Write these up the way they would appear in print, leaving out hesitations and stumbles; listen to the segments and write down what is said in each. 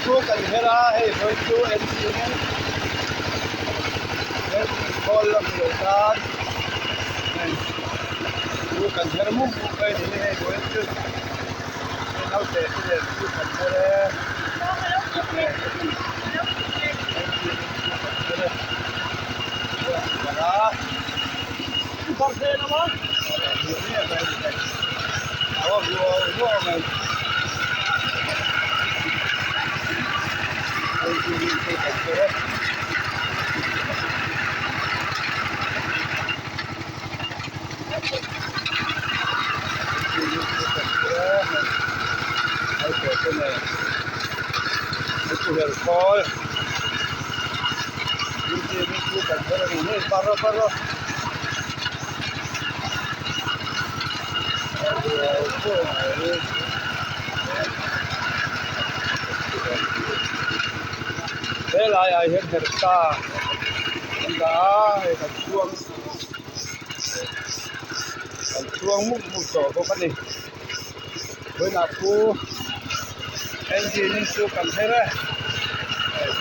thu cần thế ra hay với thu em chỉ nên em còn làm người ta thu cần thế múc cái này hay với thu nó sẽ thu cần thế đó con thế nó mất vua này Call. You can paro. Thế lại ai hiện thật ta đã thành chuông múc một tổ có bắt đi với là khu engine su cần thế đấy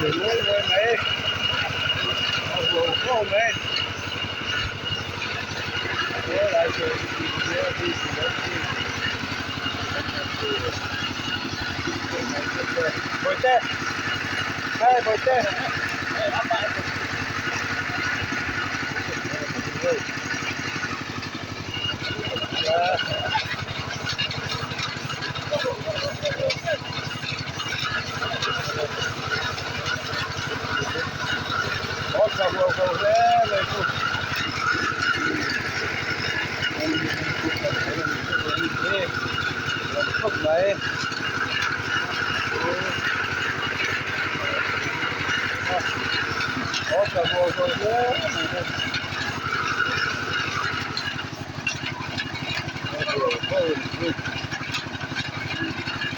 để nuôi với mấy không đấy thế lại rồi đi bồi tê hay bồi tê có sao đâu thế này không đấy có sao đâu thế